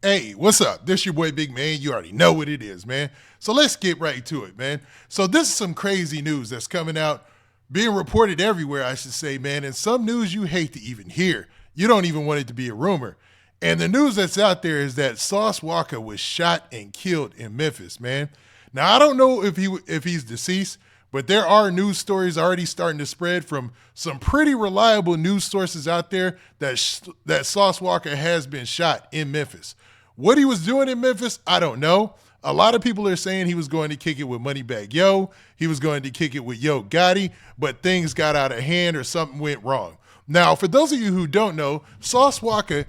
Hey, what's up? This your boy Big Man. You already know what it is, man. So let's get right to it, man. So this is some crazy news that's coming out, being reported everywhere, I should say, man. And some news you hate to even hear. You don't even want it to be a rumor. And the news that's out there is that Sauce Walka was shot and killed in Memphis, man. Now I don't know if he's deceased, but there are news stories already starting to spread from some pretty reliable news sources out there that Sauce Walka has been shot in Memphis. What he was doing in Memphis, I don't know. A lot of people are saying he was going to kick it with Moneybagg Yo. He was going to kick it with Yo Gotti, but things got out of hand or something went wrong. Now, for those of you who don't know, Sauce Walka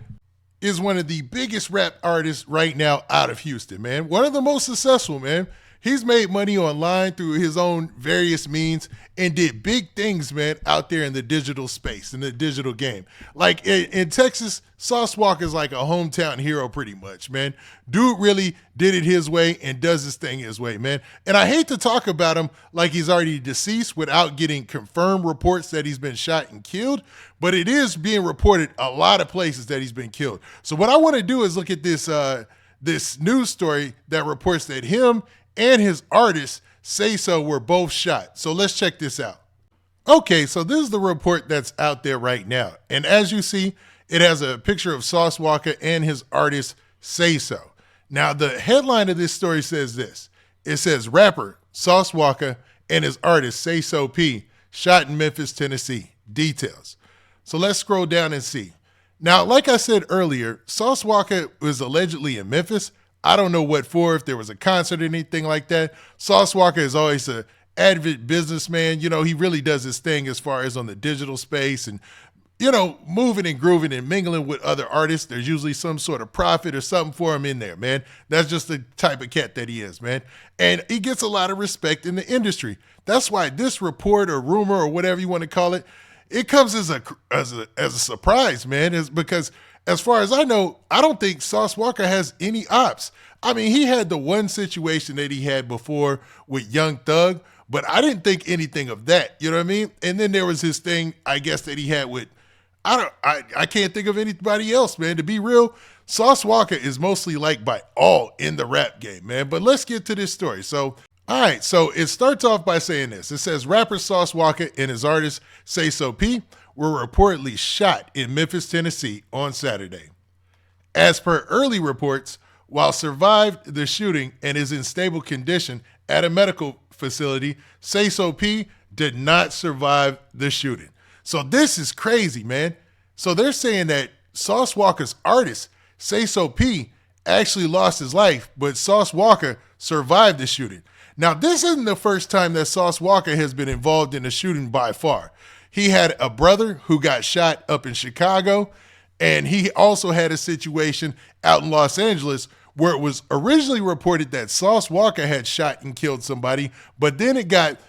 is one of the biggest rap artists right now out of Houston, man. One of the most successful, man. He's made money online through his own various means and did big things, man, out there in the digital space, in the digital game. Like in Texas, Sauce Walka is like a hometown hero pretty much, man. Dude really did it his way and does his thing his way, man. And I hate to talk about him like he's already deceased without getting confirmed reports that he's been shot and killed, but it is being reported a lot of places that he's been killed. So what I want to do is look at this news story that reports that him and his artist, Sayso, were both shot. So let's check this out. Okay, so this is the report that's out there right now. And as you see, it has a picture of Sauce Walka and his artist, Sayso. Now, the headline of this story says this. It says, rapper Sauce Walka and his artist, Sayso P, shot in Memphis, Tennessee. Details. So let's scroll down and see. Now, like I said earlier, Sauce Walka was allegedly in Memphis. I don't know what for, if there was a concert or anything like that. Sauce Walka is always an avid businessman. You know, he really does his thing as far as on the digital space and, you know, moving and grooving and mingling with other artists. There's usually some sort of profit or something for him in there, man. That's just the type of cat that he is, man. And he gets a lot of respect in the industry. That's why this report or rumor or whatever you want to call it, it comes as a surprise, man. Is because as far as I know, I don't think Sauce Walka has any ops. I mean, he had the one situation that he had before with Young Thug, but I didn't think anything of that. You know what I mean? And then there was his thing, I guess, that he had with, I can't think of anybody else, man. To be real, Sauce Walka is mostly liked by all in the rap game, man. But let's get to this story. So, all right, so it starts off by saying this. It says, rapper Sauce Walka and his artist Sayso P were reportedly shot in Memphis, Tennessee on Saturday. As per early reports, while survived the shooting and is in stable condition at a medical facility, Sayso P did not survive the shooting. So this is crazy, man. So they're saying that Sauce Walka's artist, Sayso P, actually lost his life, but Sauce Walka survived the shooting. Now, this isn't the first time that Sauce Walka has been involved in a shooting by far. He had a brother who got shot up in Chicago, and he also had a situation out in Los Angeles where it was originally reported that Sauce Walka had shot and killed somebody, but then it got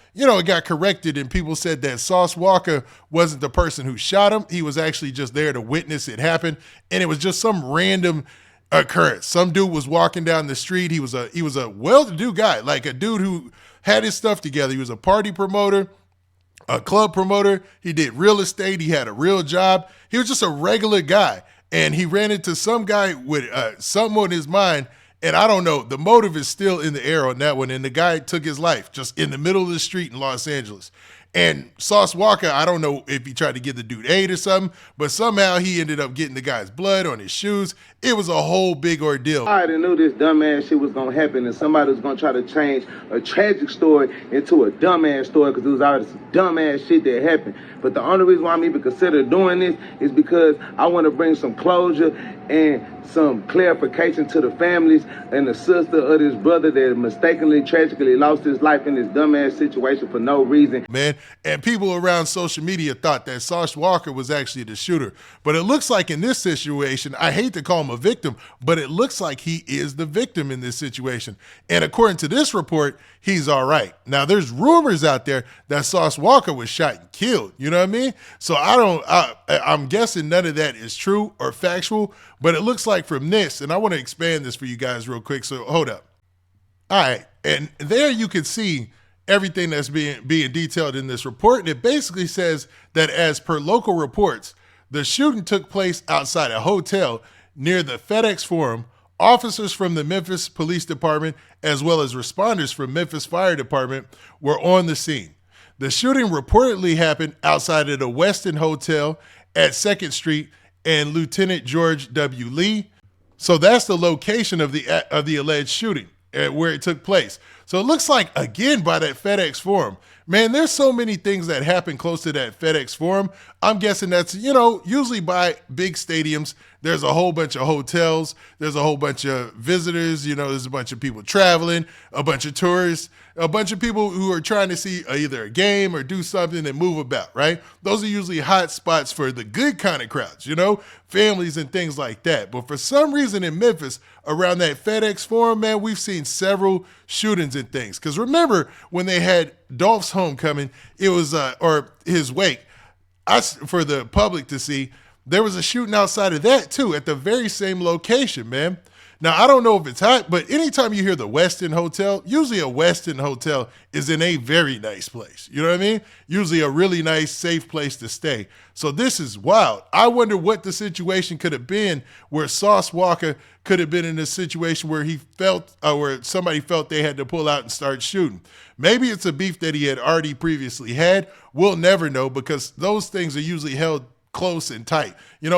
corrected and people said that Sauce Walka wasn't the person who shot him. He was actually just there to witness it happen, and it was just some random occurrence. Some dude was walking down the street. He was a well-to-do guy, like a dude who had his stuff together. He was a party promoter, a club promoter. He did real estate. He had a real job. He was just a regular guy. And he ran into some guy with something on his mind. And I don't know, the motive is still in the air on that one. And the guy took his life just in the middle of the street in Los Angeles. And Sauce Walka, I don't know if he tried to give the dude aid or something, but somehow he ended up getting the guy's blood on his shoes. It was a whole big ordeal. I already knew this dumbass shit was going to happen and somebody was going to try to change a tragic story into a dumbass story because it was already some dumbass shit that happened. But the only reason why I'm even consider doing this is because I want to bring some closure and some clarification to the families and the sister of this brother that mistakenly, tragically lost his life in this dumbass situation for no reason. Man, and people around social media thought that Sauce Walka was actually the shooter. But it looks like in this situation, I hate to call him a victim, but it looks like he is the victim in this situation. And according to this report, he's all right. Now, there's rumors out there that Sauce Walka was shot and killed. You know what I mean? So I'm guessing none of that is true or factual, but it looks like from this, and I want to expand this for you guys real quick, so hold up. All right, and there you can see everything that's being detailed in this report, and it basically says that as per local reports, the shooting took place outside a hotel near the FedEx Forum Officers from the Memphis Police Department, as well as responders from Memphis Fire Department, were on the scene. The shooting reportedly happened outside of the Westin Hotel at 2nd Street and Lieutenant George W. Lee. So that's the location of the alleged shooting, where it took place. So it looks like, again, by that FedEx Forum. Man, there's so many things that happen close to that FedEx Forum. I'm guessing that's, usually by big stadiums, there's a whole bunch of hotels, there's a whole bunch of visitors, there's a bunch of people traveling, a bunch of tourists, a bunch of people who are trying to see either a game or do something and move about, right? Those are usually hot spots for the good kind of crowds, families and things like that. But for some reason in Memphis, around that FedEx Forum, man, we've seen several shootings and things. Because remember when they had Dolph's homecoming, it was, or his wake, for the public to see, there was a shooting outside of that too, at the very same location, man. Now, I don't know if it's hot, but anytime you hear the Westin Hotel, usually a Westin Hotel is in a very nice place. You know what I mean? Usually a really nice, safe place to stay. So this is wild. I wonder what the situation could have been where Sauce Walka could have been in a situation where he felt, where somebody felt they had to pull out and start shooting. Maybe it's a beef that he had already previously had. We'll never know because those things are usually held close and tight.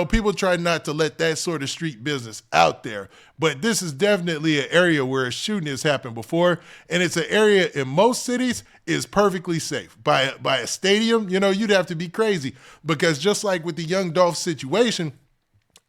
People try not to let that sort of street business out there, but this is definitely an area where a shooting has happened before, and it's an area in most cities is perfectly safe. By a stadium, you'd have to be crazy because just like with the Young Dolph situation,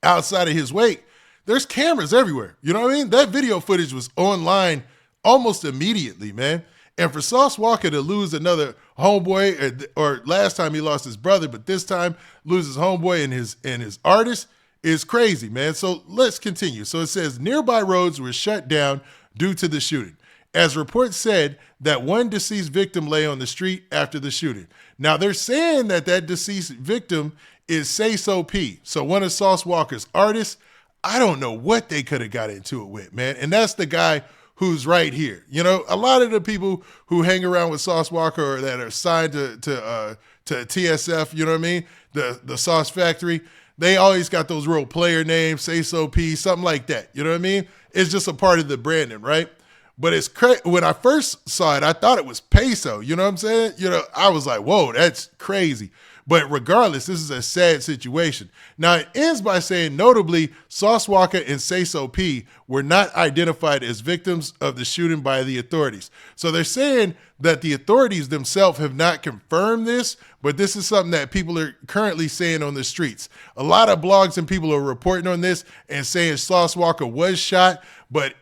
outside of his wake, there's cameras everywhere. You know what I mean? That video footage was online almost immediately, man. And for Sauce Walka to lose another homeboy, or last time he lost his brother, but this time loses homeboy and his artist is crazy, man. So let's continue. So it says nearby roads were shut down due to the shooting. As reports said that one deceased victim lay on the street after the shooting. Now they're saying that deceased victim is Sayso P. So one of Sauce Walka's artists. I don't know what they could have got into it with, man. And that's the guy who's right here. A lot of the people who hang around with Sauce Walka or that are signed to TSF, you know what I mean? The Sauce Factory, they always got those real player names, Sayso P, something like that. You know what I mean? It's just a part of the branding, right? But it's when I first saw it, I thought it was peso. You know what I'm saying? I was like, whoa, that's crazy. But regardless, this is a sad situation. Now, it ends by saying, notably, Sauce Walka and Sayso P were not identified as victims of the shooting by the authorities. So they're saying that the authorities themselves have not confirmed this, but this is something that people are currently saying on the streets. A lot of blogs and people are reporting on this and saying Sauce Walka was shot, but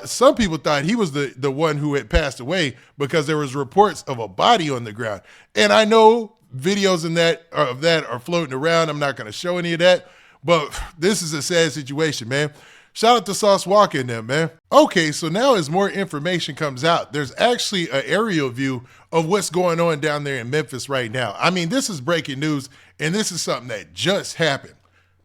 some people thought he was the one who had passed away because there was reports of a body on the ground. And I know videos of that are floating around. I'm not going to show any of that, but this is a sad situation, man. Shout out to Sauce Walka and them, man. Okay, so now as more information comes out, there's actually an aerial view of what's going on down there in Memphis right now. I mean, this is breaking news, and this is something that just happened.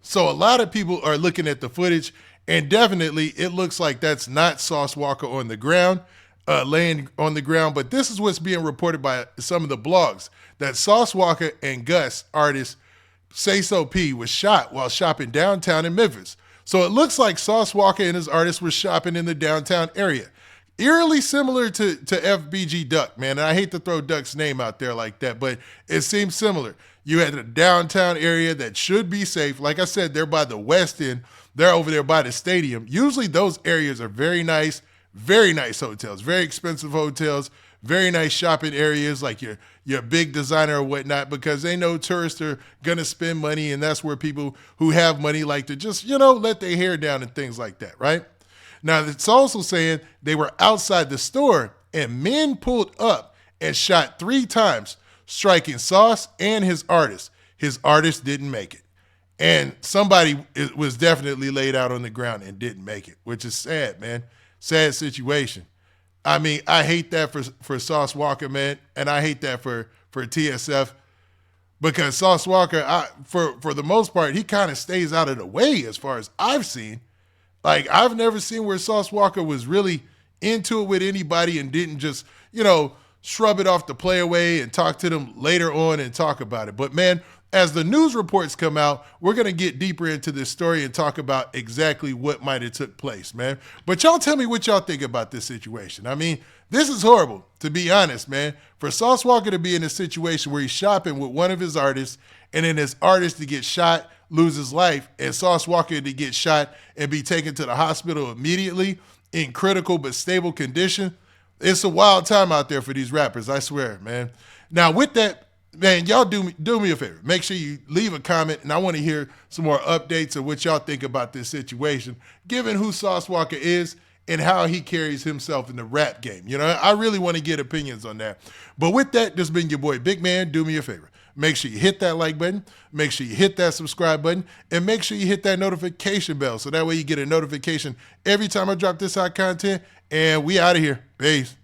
So a lot of people are looking at the footage, and definitely it looks like that's not Sauce Walka on the ground, laying on the ground, but this is what's being reported by some of the blogs, that Sauce Walka and Gus, artist Sayso P, was shot while shopping downtown in Memphis. So it looks like Sauce Walka and his artist were shopping in the downtown area. Eerily similar to FBG Duck, man. And I hate to throw Duck's name out there like that, but it seems similar. You had a downtown area that should be safe. Like I said, they're by the West End. They're over there by the stadium. Usually those areas are very nice hotels, very expensive hotels, very nice shopping areas like your big designer or whatnot, because they know tourists are going to spend money, and that's where people who have money like to just, let their hair down and things like that, right? Now, it's also saying they were outside the store and men pulled up and shot 3 times, striking Sauce and his artist. His artist didn't make it. And somebody was definitely laid out on the ground and didn't make it, which is sad, man. Sad situation. I mean, I hate that for Sauce Walka, man, and I hate that for TSF, because Sauce Walka, for the most part, he kind of stays out of the way as far as I've seen. Like, I've never seen where Sauce Walka was really into it with anybody and didn't just, shrub it off the play away and talk to them later on and talk about it. But man, as the news reports come out, we're going to get deeper into this story and talk about exactly what might have took place, man. But y'all tell me what y'all think about this situation. I mean, this is horrible, to be honest, man. For Sauce Walka to be in a situation where he's shopping with one of his artists and then his artist to get shot, lose his life, and Sauce Walka to get shot and be taken to the hospital immediately in critical but stable condition, it's a wild time out there for these rappers, I swear, man. Now, with that, man, y'all do me a favor. Make sure you leave a comment, and I want to hear some more updates of what y'all think about this situation, given who Sauce Walka is and how he carries himself in the rap game. You know, I really want to get opinions on that. But with that, this has been your boy, Big Man. Do me a favor. Make sure you hit that like button, make sure you hit that subscribe button, and make sure you hit that notification bell so that way you get a notification every time I drop this hot content. And we out of here. Peace.